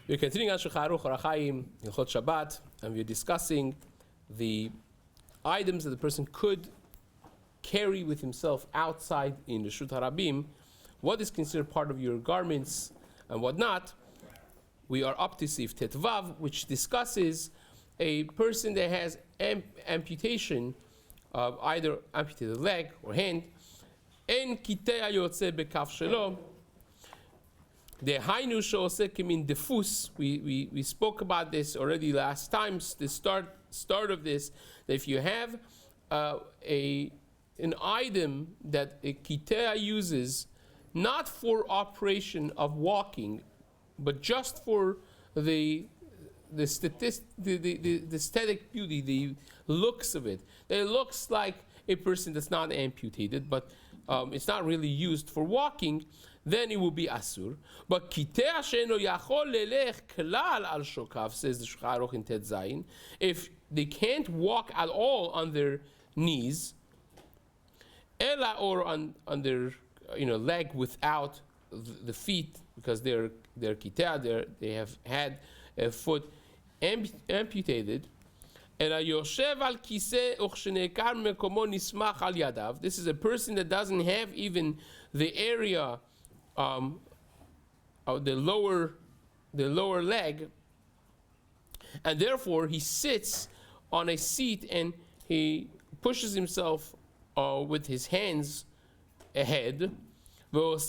We're continuing on Shulchan Aruch Orach Chaim, Hilchot Shabbat, and we're discussing the items that the person could carry with himself outside in the Reshut HaRabim, what is considered part of your garments and what not. We are up to Seif Tetvav, which discusses a person that has amputation of either amputated leg or hand. En kitea yotze bekaf shelo. The hainu she'osekim in defus. We spoke about this already last time. The start of this. That if you have an item that a kitea uses, not for operation of walking, but just for the aesthetic beauty, the looks of it. It looks like a person that's not amputated, but it's not really used for walking, then it will be asur. But kitea she'eno yachol lelech klal al shokav, says the Shulchan Aruch in Tet Zayin, if they can't walk at all on their knees, ela, or on their leg without the feet, because they're kitea, they have had a foot amputated. This is a person that doesn't have even the area of the lower leg, and therefore he sits on a seat and he pushes himself with his hands ahead, and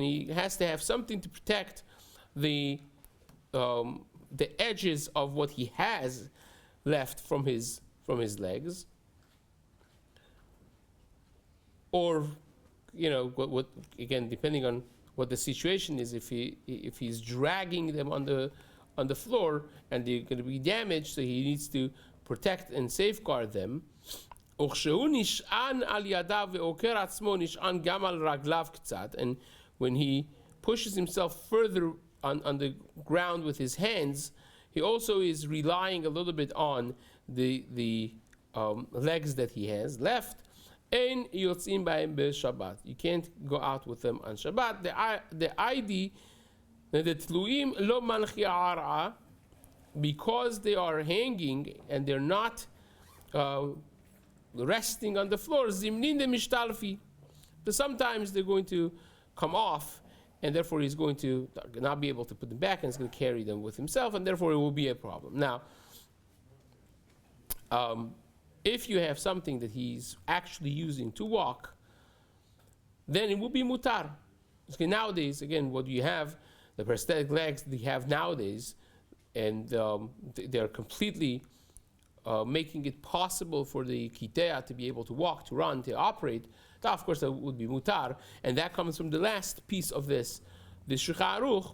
he has to have something to protect the edges of what he has left from his legs, or what again, depending on what the situation is, if he's dragging them on the floor and they're going to be damaged, so he needs to protect and safeguard them. And when he pushes himself further on the ground with his hands, he also is relying a little bit on the legs that he has left. You can't go out with them on Shabbat. The ID, because they are hanging and they're not resting on the floor, but sometimes they're going to come off, and therefore he's going to not be able to put them back, and he's going to carry them with himself, and therefore it will be a problem. Now, if you have something that he's actually using to walk, then it will be mutar. Okay, nowadays, again, what you have, the prosthetic legs that you have nowadays, and they're completely making it possible for the kitea to be able to walk, to run, to operate. That, of course, that would be mutar, and that comes from the last piece of this Shulchan Aruch,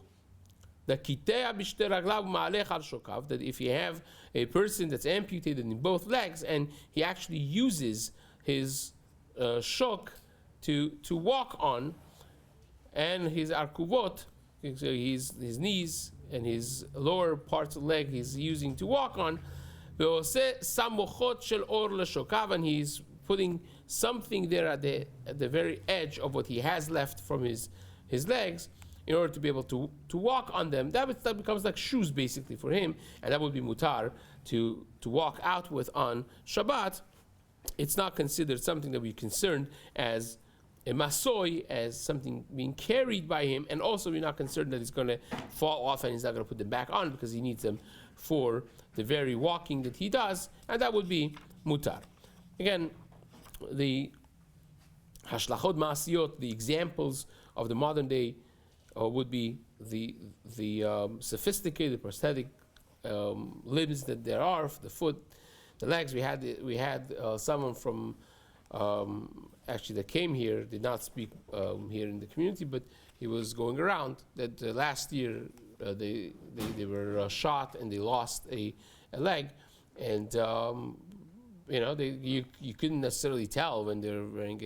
the kitea b'shtei raglav ma'alech al shokav, that if you have a person that's amputated in both legs and he actually uses his shok to walk on, and his arkuvot, so his knees and his lower parts of the leg he's using to walk on, and he's putting something there at the very edge of what he has left from his legs, in order to be able to walk on them. That becomes like shoes basically for him, and that would be mutar to walk out with on Shabbat. It's not considered something that we're concerned as a masoi, as something being carried by him, and also we're not concerned that it's going to fall off and he's not going to put them back on because he needs them for the very walking that he does, and that would be mutar. Again, the hashlachot ma'asiyot, the examples of the modern day, would be the sophisticated prosthetic limbs that there are, the foot, the legs. We had someone from actually that came here, did not speak here in the community, but he was going around that last year they were shot and they lost a leg, and you couldn't necessarily tell when they're wearing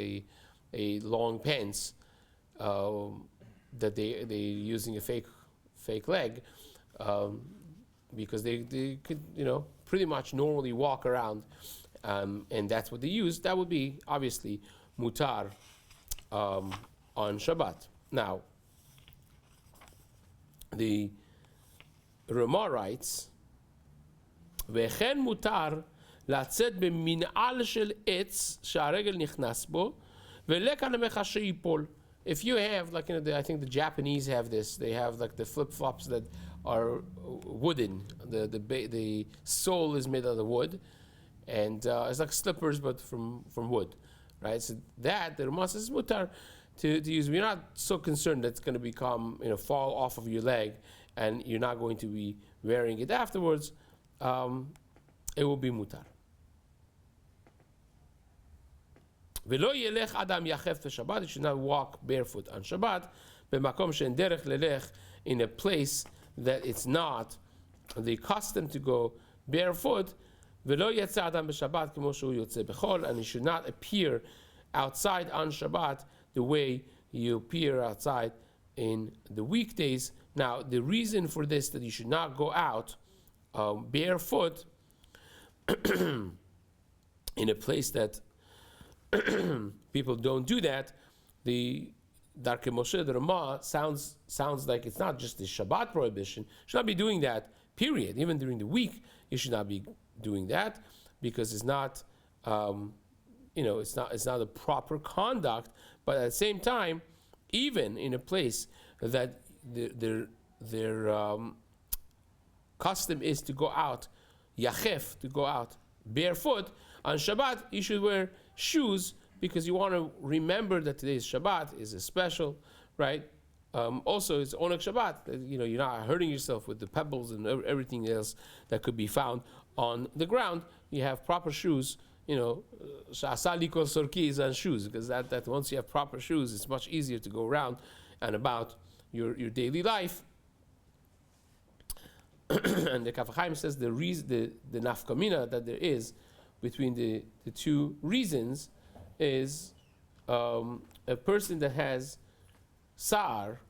a long pants that they're using a fake leg, because they could pretty much normally walk around, and that's what they use. That would be obviously mutar on Shabbat. Now, the Rama writes, וכן מותר לצאת במנעל של עץ שהרגל נכנס בו, ולקח למך שיפול. If you have, like, I think the Japanese have this, they have like the flip-flops that are wooden. The sole is made out of wood, and it's like slippers but from wood, right? So that the Rama says mutar to use. We're not so concerned that it's going to become, fall off of your leg, and you're not going to be wearing it afterwards. It will be mutar. ולא ילך אדם יחף בשבת, you should not walk barefoot on Shabbat, במקום שאין דרך ללך, in a place that it's not the custom to go barefoot, ולא יצא אדם בשבת כמו שהוא יוצא בחול, and you should not appear outside on Shabbat the way you appear outside in the weekdays. Now, the reason for this, that you should not go out barefoot in a place that people don't do that, the Darkei Moshe, the Rama, sounds like it's not just the Shabbat prohibition. You should not be doing that, period. Even during the week, you should not be doing that, because it's not, it's not a proper conduct. But at the same time, even in a place that their custom is to go out, yachef, to go out barefoot, on Shabbat, you should wear shoes, because you want to remember that today's Shabbat is a special, right? Also, it's Oneg Shabbat. You're not hurting yourself with the pebbles and everything else that could be found on the ground. You have proper shoes, Sha'asali kol sorki on shoes, because that once you have proper shoes, it's much easier to go around and about your daily life. And the Kaf HaChaim says the nafkamina that there is between the two reasons is a person that has sa'ar,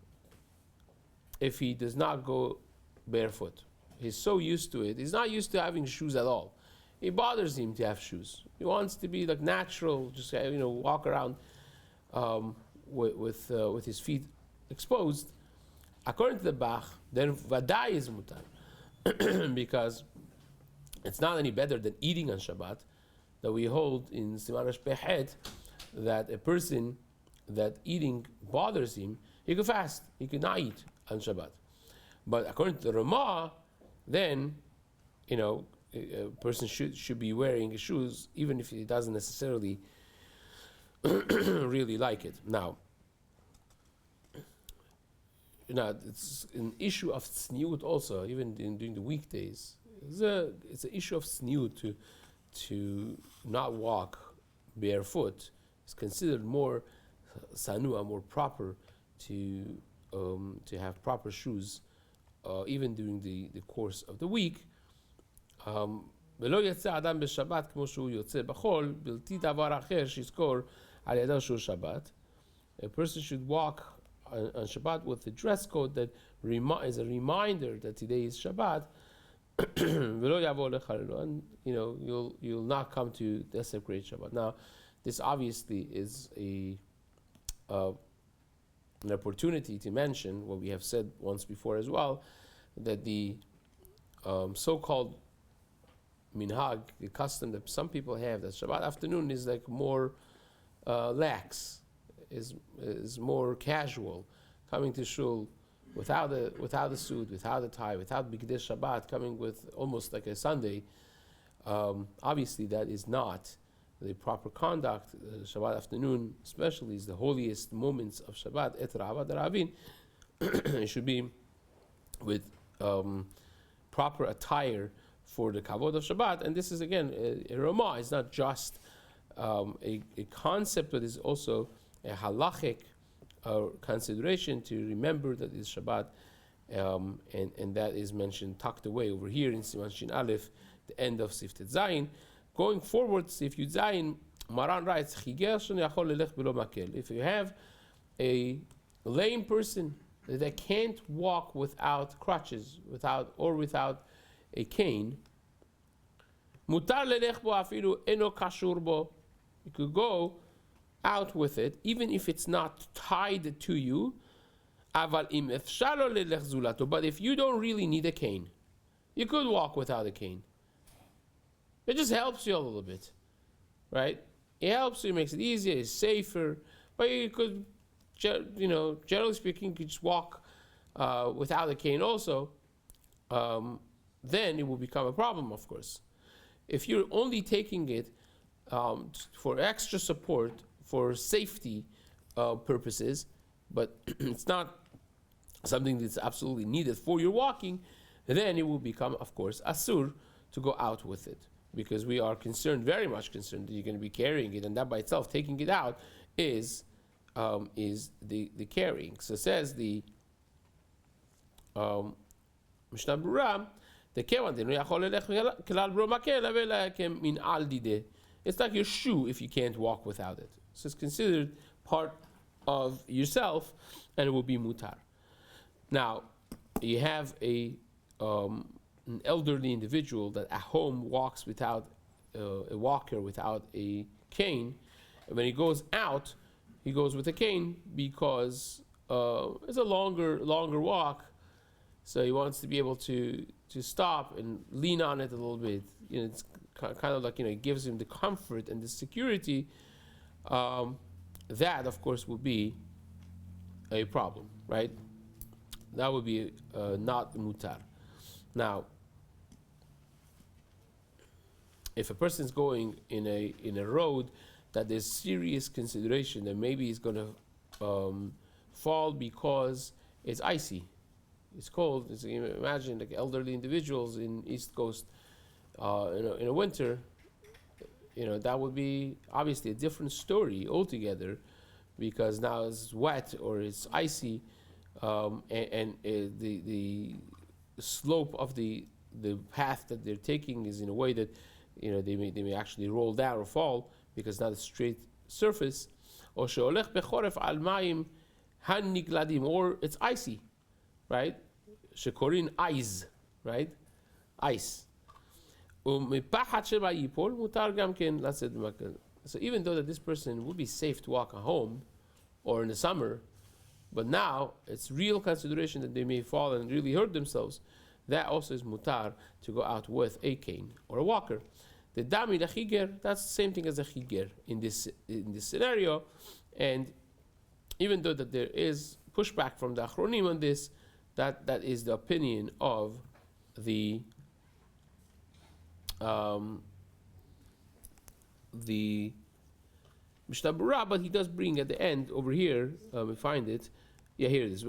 if he does not go barefoot. He's so used to it. He's not used to having shoes at all. It bothers him to have shoes. He wants to be like natural, just walk around with his feet exposed. According to the Bach, then vadai is mutar, because it's not any better than eating on Shabbat, that we hold in Siman Behet that a person that eating bothers him, he could fast, he could not eat on Shabbat. But according to the Rama, then, a person should be wearing shoes, even if he doesn't necessarily really like it. Now, it's an issue of tzniut also, even during the weekdays. It's an issue of tzniut to not walk barefoot. It's considered more sanua, more proper to have proper shoes, even during the course of the week. ולא יצא אדם בשבת כמו שהוא יוצא בחול, בלתי דבר אחר שיזכור על ידו שהוא שבת. A person should walk on Shabbat with a dress code that is a reminder that today is Shabbat. ולא יבוא לחללו, and you'll not come to desecrate Shabbat. Now, this obviously is an opportunity to mention what we have said once before as well, that the so-called minhag, the custom that some people have, that Shabbat afternoon is like more lax, is more casual, coming to shul without a suit, without a tie, without Bigdei Shabbat, coming with almost like a Sunday. Obviously, that is not the proper conduct. Shabbat afternoon, especially, is the holiest moments of Shabbat. Et Ra'avad Ravin. It should be with proper attire for the kavod of Shabbat. And this is again a Rama. It's not just a concept, but it's also a halachic consideration to remember that it's Shabbat, and that is mentioned tucked away over here in Siman Shin Aleph, the end of Seif Tet Zayin. Going forward, Seif Yud Zayin, Maran writes, if you have a lame person that can't walk without crutches, without a cane, mutar lelech bo afilu eno kashur bo. You could go out with it, even if it's not tied to you, But if you don't really need a cane, you could walk without a cane. It just helps you a little bit, right? It helps you, makes it easier, it's safer. But you could, generally speaking, you could just walk without a cane also. Then it will become a problem, of course. If you're only taking it for extra support, for safety purposes, but it's not something that's absolutely needed for your walking, then it will become, of course, asur to go out with it. Because we are concerned, very much concerned, that you're going to be carrying it, and that by itself, taking it out, is the carrying. So it says the Mishna Berura, it's like your shoe if you can't walk without it. So it's considered part of yourself, and it will be mutar. Now, you have an elderly individual that at home walks without a walker, without a cane, and when he goes out, he goes with a cane because it's a longer walk, so he wants to be able to stop and lean on it a little bit. It's kind of like, it gives him the comfort and the security. That, of course, will be a problem, right? That would be not mutar. Now, if a person's going in a road that there's serious consideration that maybe he's going to fall because it's icy, it's cold. Imagine like elderly individuals in East Coast in a winter. That would be obviously a different story altogether, because now it's wet or it's icy, and the slope of the path that they're taking is in a way that they may actually roll down or fall because it's not a straight surface, or it's icy, right? Shekorin ice, right? Ice. So even though that this person would be safe to walk at home or in the summer, but now it's real consideration that they may fall and really hurt themselves, that also is mutar to go out with a cane or a walker. The dami, the chiger, that's the same thing as a chiger in this scenario. And even though that there is pushback from the achronim on this, that is the opinion of the Mishna Berura, but he does bring at the end over here, we find it. Yeah, here it is.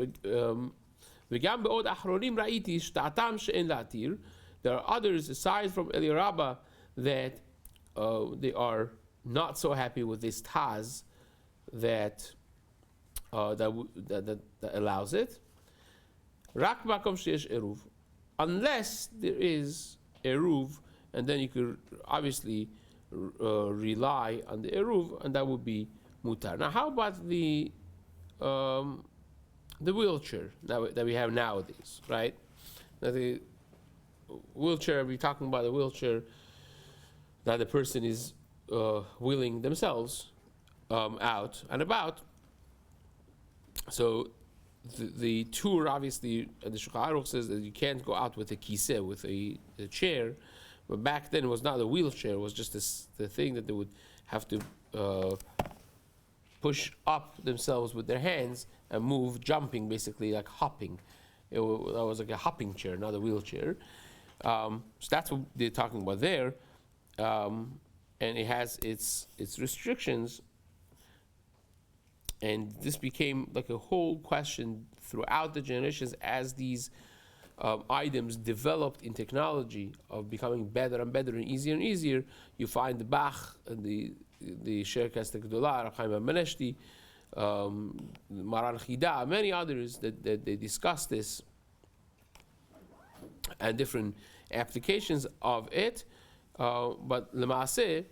There are others aside from Eli Rabbah that they are not so happy with this taz that allows it. Rak makom sheyesh eruv, unless there is eruv, and then you could obviously rely on the eruv, and that would be mutar. Now, how about the wheelchair that we have nowadays, right? Now the wheelchair, we're talking about the wheelchair that the person is wheeling themselves out and about. So the tour, obviously, the Shulchan Aruch says that you can't go out with a kiseh, with a chair. But back then it was not a wheelchair, it was just the thing that they would have to push up themselves with their hands and move, jumping, basically like hopping. That was like a hopping chair, not a wheelchair. So that's what they're talking about there. And it has its restrictions. And this became like a whole question throughout the generations as these items developed in technology of becoming better and better and easier. You find the Bach and the Sherkas Gdolah, Chaim Meneshti, Maran Chida, many others that they discuss this and different applications of it. But Lemaaseh,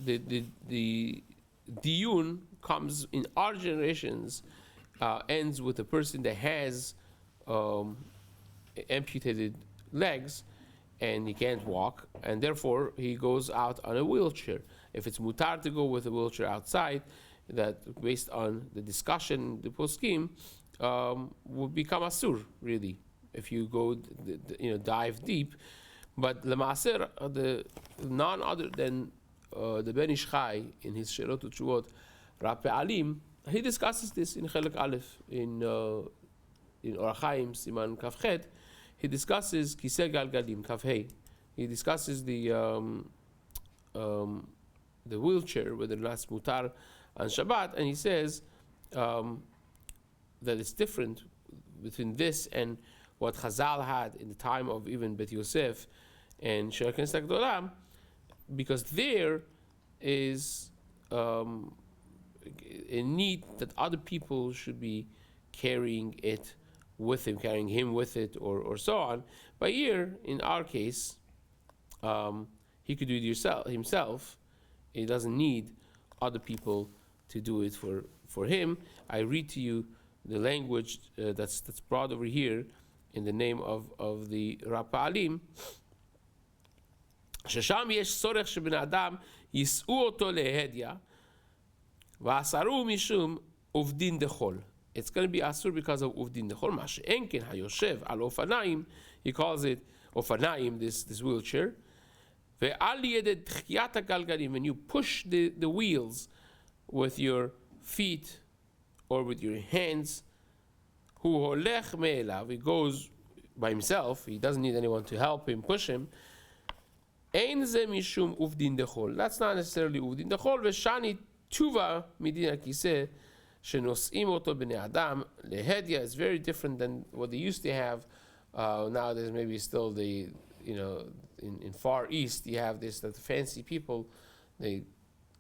the diyun comes in our generations, ends with a person that has amputated legs and he can't walk, and therefore he goes out on a wheelchair. If it's mutar to go with a wheelchair outside, that based on the discussion, the poskim, would become asur, really, if you go, dive deep. But lemaser, the none other than the Ben Ish Chai in his Sherot Utshuvot, Rabbi Alim, he discusses this in Chelek Aleph in Orach Chaim Siman Kafchet. He discusses Kisei Galgalim Kafhei. He discusses the wheelchair, whether that's mutar on Shabbat, and he says that it's different between this and what Chazal had in the time of even Bet Yosef and Sherek Knesset Gdolah, because there is a need that other people should be carrying it with him, carrying him with it, or so on. But here, in our case, he could do it himself. He doesn't need other people to do it for him. I read to you the language that's brought over here in the name of the Rapa'alim. ששם יש צורך שבן אדם יישאו אותו להדיא ואסרו משום עובדין דחול. It's going to be asur because of עובדין דחול. מה שאין כן היושב על אופניים, he calls it אופניים, this wheelchair. ועל ידי דחיית הגלגלים, when you push the wheels with your feet or with your hands, הוא הולך מאליו, he goes by himself, he doesn't need anyone to help him, push him. אין זה משום עובדין דחול. That's not necessarily עובדין דחול, ושאני תשובה מדין הכיסא שנושאים אותו בני אדם להדיא is very different than what they used to have. Nowadays maybe still in Far East you have this, that fancy people, they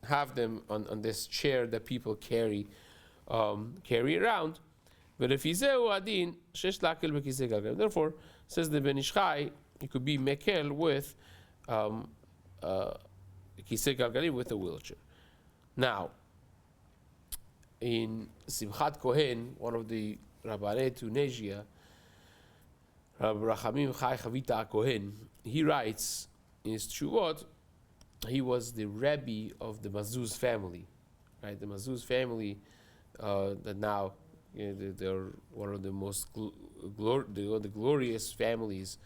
have them on this chair that people carry around. ולפי זהו הדין שיש להקל בכיסא גלגלים. Therefore, says the Ben Ish Chai, it could be mekel with kisei galgalim, with a wheelchair. Now, in Simchat Kohen, one of the Rabbanei Tunisia, Rabbi Rachamim Chai Chavita Kohen, he writes in his Tshuvot, he was the Rebbe of the Mazuz family, right? The Mazuz family that now they're one of the most the glorious families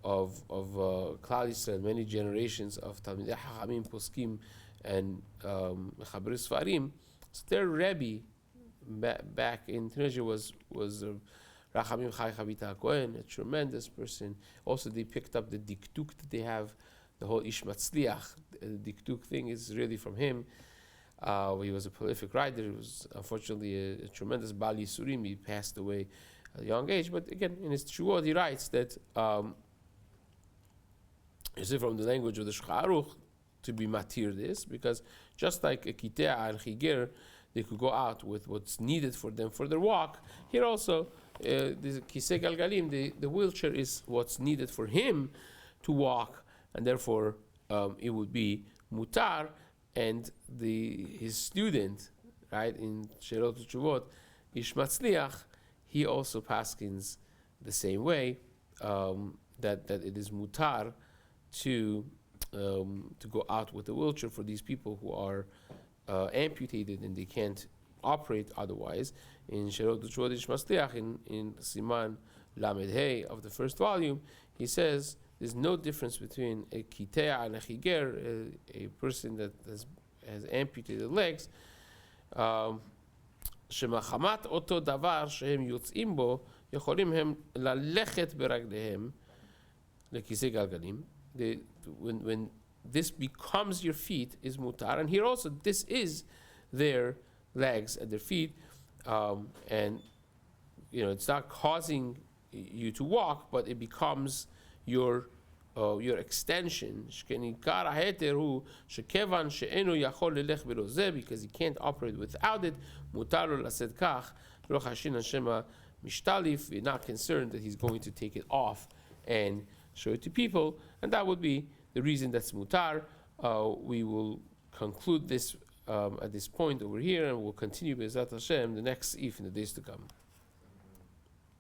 of Klal Yisrael, many generations of Talmidei Chachamim, Poskim, and Mechaber Sfarim. So their Rebbe back in Tunisia was Rachamim Chai Chavita Kohen, a tremendous person. Also, they picked up the diktuk that they have, the whole Ish Matzliach. The diktuk thing is really from him. He was a prolific writer. He was unfortunately a tremendous Bal Yisurim. He passed away at a young age. But again, in his Tshuvot, he writes that you see from the language of the Shulchan Aruch to be matir this, because just like a kitea and chiger, they could go out with what's needed for them for their walk. Here also, the kisei galgalim, the wheelchair is what's needed for him to walk, and therefore it would be mutar. And his student, right, in Sherot Utshuvot, Ish Matzliach, he also paskins the same way, that it is mutar to go out with a wheelchair for these people who are amputated and they can't operate otherwise. In Sherot Utshuvot Ish Matzliach, in Siman Lamed Hey of the first volume, he says there's no difference between a kitea and a chiger, a person that has amputated legs. שמחמת אותו דבר שהם יוצאים בו, יכולים הם ללכת ברגליהם לכיסא גלגלים. When this becomes your feet is mutar, and here also this is their legs and their feet, and it's not causing you to walk, but it becomes your extension, because he can't operate without it. We're not concerned that he's going to take it off and show it to people, and that would be the reason that's mutar. We will conclude this at this point over here, and we'll continue Be'ezrat Hashem the next Seif in the days to come.